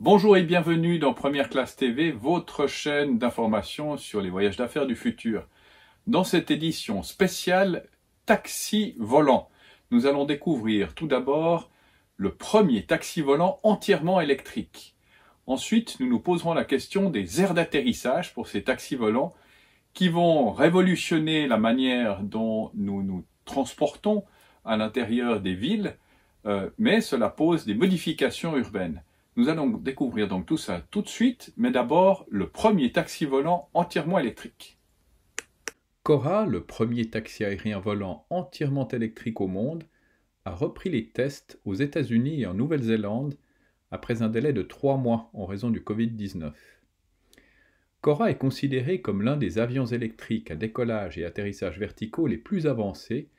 Bonjour et bienvenue dans Première Classe TV, votre chaîne d'information sur les voyages d'affaires du futur. Dans cette édition spéciale Taxi volant, nous allons découvrir tout d'abord le premier taxi volant entièrement électrique. Ensuite, nous nous poserons la question des aires d'atterrissage pour ces taxis volants qui vont révolutionner la manière dont nous nous transportons à l'intérieur des villes, mais cela pose des modifications urbaines. Nous allons découvrir donc tout ça tout de suite, mais d'abord le premier taxi volant entièrement électrique. Cora, le premier taxi aérien volant entièrement électrique au monde, a repris les tests aux États-Unis et en Nouvelle-Zélande après un délai de 3 mois en raison du Covid-19. Cora est considéré comme l'un des avions électriques à décollage et atterrissage verticaux les plus avancés,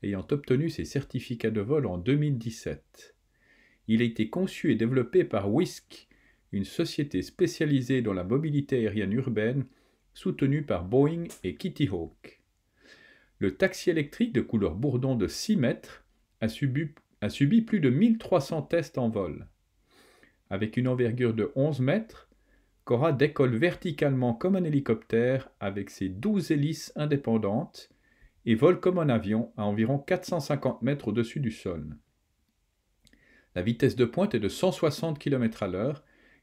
ayant obtenu ses certificats de vol en 2017. Il a été conçu et développé par Wisk, une société spécialisée dans la mobilité aérienne urbaine, soutenue par Boeing et Kitty Hawk. Le taxi électrique de couleur bourdon de 6 mètres a subi plus de 1300 tests en vol. Avec une envergure de 11 mètres, Cora décolle verticalement comme un hélicoptère avec ses 12 hélices indépendantes et vole comme un avion à environ 450 mètres au-dessus du sol. La vitesse de pointe est de 160 km/h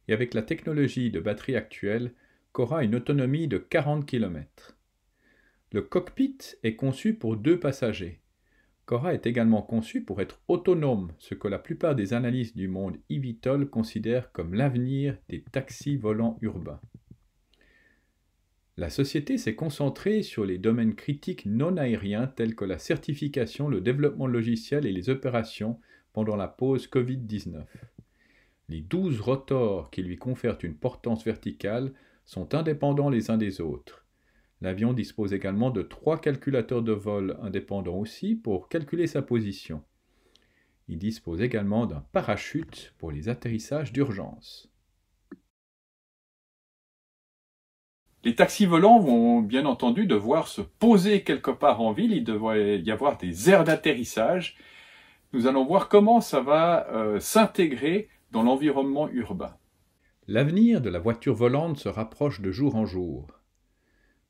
et avec la technologie de batterie actuelle, Cora a une autonomie de 40 km. Le cockpit est conçu pour 2 passagers. Cora est également conçu pour être autonome, ce que la plupart des analystes du monde eVTOL considèrent comme l'avenir des taxis volants urbains. La société s'est concentrée sur les domaines critiques non aériens tels que la certification, le développement logiciel et les opérations pendant la pause Covid-19. Les 12 rotors qui lui confèrent une portance verticale sont indépendants les uns des autres. L'avion dispose également de 3 calculateurs de vol indépendants aussi pour calculer sa position. Il dispose également d'un parachute pour les atterrissages d'urgence. Les taxis volants vont bien entendu devoir se poser quelque part en ville, il devrait y avoir des aires d'atterrissage. Nous allons voir comment ça va s'intégrer dans l'environnement urbain. L'avenir de la voiture volante se rapproche de jour en jour.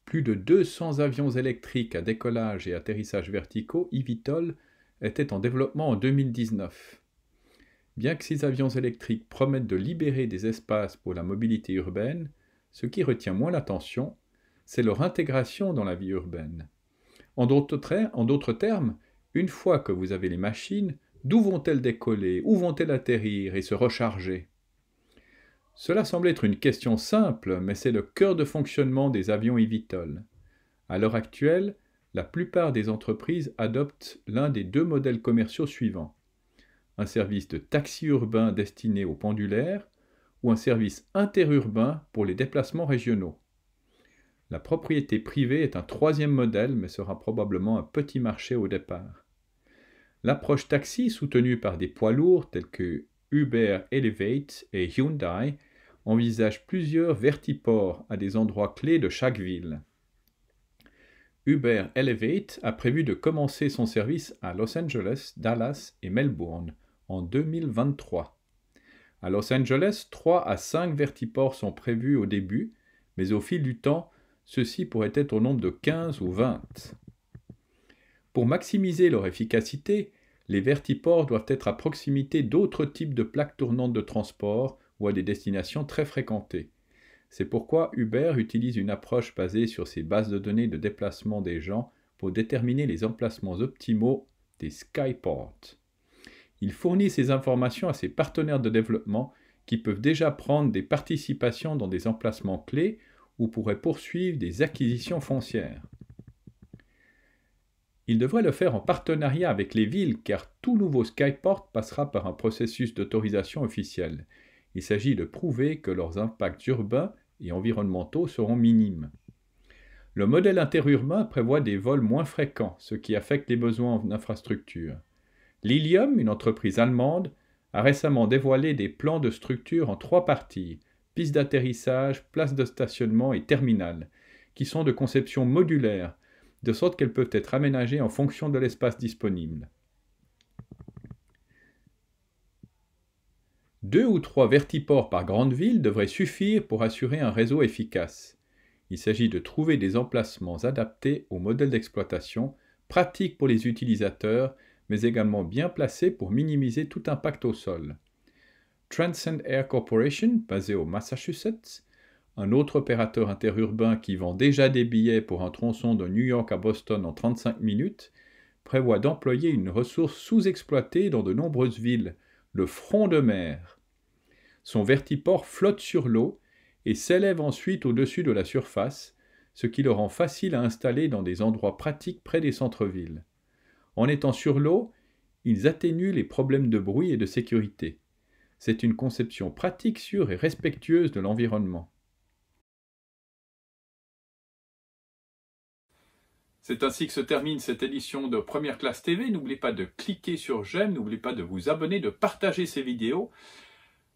Plus de 200 avions électriques à décollage et atterrissage verticaux eVTOL étaient en développement en 2019. Bien que ces avions électriques promettent de libérer des espaces pour la mobilité urbaine, ce qui retient moins l'attention, c'est leur intégration dans la vie urbaine. En d'autres termes, une fois que vous avez les machines, d'où vont-elles décoller, où vont-elles atterrir et se recharger? Cela semble être une question simple, mais c'est le cœur de fonctionnement des avions eVTOL. À l'heure actuelle, la plupart des entreprises adoptent l'un des 2 modèles commerciaux suivants. Un service de taxi urbain destiné aux pendulaires ou un service interurbain pour les déplacements régionaux. La propriété privée est un 3e modèle, mais sera probablement un petit marché au départ. L'approche taxi, soutenue par des poids lourds tels que Uber Elevate et Hyundai, envisage plusieurs vertiports à des endroits clés de chaque ville. Uber Elevate a prévu de commencer son service à Los Angeles, Dallas et Melbourne en 2023. À Los Angeles, 3 à 5 vertiports sont prévus au début, mais au fil du temps, ceux-ci pourraient être au nombre de 15 ou 20. Pour maximiser leur efficacité, les vertiports doivent être à proximité d'autres types de plaques tournantes de transport ou à des destinations très fréquentées. C'est pourquoi Uber utilise une approche basée sur ces bases de données de déplacement des gens pour déterminer les emplacements optimaux des skyports. Il fournit ces informations à ses partenaires de développement qui peuvent déjà prendre des participations dans des emplacements clés ou pourraient poursuivre des acquisitions foncières. Il devrait le faire en partenariat avec les villes car tout nouveau skyport passera par un processus d'autorisation officielle. Il s'agit de prouver que leurs impacts urbains et environnementaux seront minimes. Le modèle interurbain prévoit des vols moins fréquents, ce qui affecte les besoins en infrastructure. Lilium, une entreprise allemande, a récemment dévoilé des plans de structure en 3 parties, pistes d'atterrissage, places de stationnement et terminal, qui sont de conception modulaire, de sorte qu'elles peuvent être aménagées en fonction de l'espace disponible. 2 ou 3 vertiports par grande ville devraient suffire pour assurer un réseau efficace. Il s'agit de trouver des emplacements adaptés au modèle d'exploitation, pratiques pour les utilisateurs, mais également bien placés pour minimiser tout impact au sol. Transcend Air Corporation, basé au Massachusetts, un autre opérateur interurbain qui vend déjà des billets pour un tronçon de New York à Boston en 35 minutes, prévoit d'employer une ressource sous-exploitée dans de nombreuses villes, le front de mer. Son vertiport flotte sur l'eau et s'élève ensuite au-dessus de la surface, ce qui le rend facile à installer dans des endroits pratiques près des centres-villes. En étant sur l'eau, ils atténuent les problèmes de bruit et de sécurité. C'est une conception pratique, sûre et respectueuse de l'environnement. C'est ainsi que se termine cette édition de Première Classe TV. N'oubliez pas de cliquer sur j'aime, n'oubliez pas de vous abonner, de partager ces vidéos.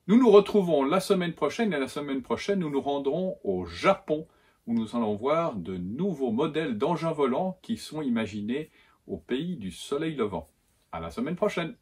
Nous nous retrouvons la semaine prochaine et la semaine prochaine, nous nous rendrons au Japon où nous allons voir de nouveaux modèles d'engins volants qui sont imaginés au pays du soleil levant. À la semaine prochaine!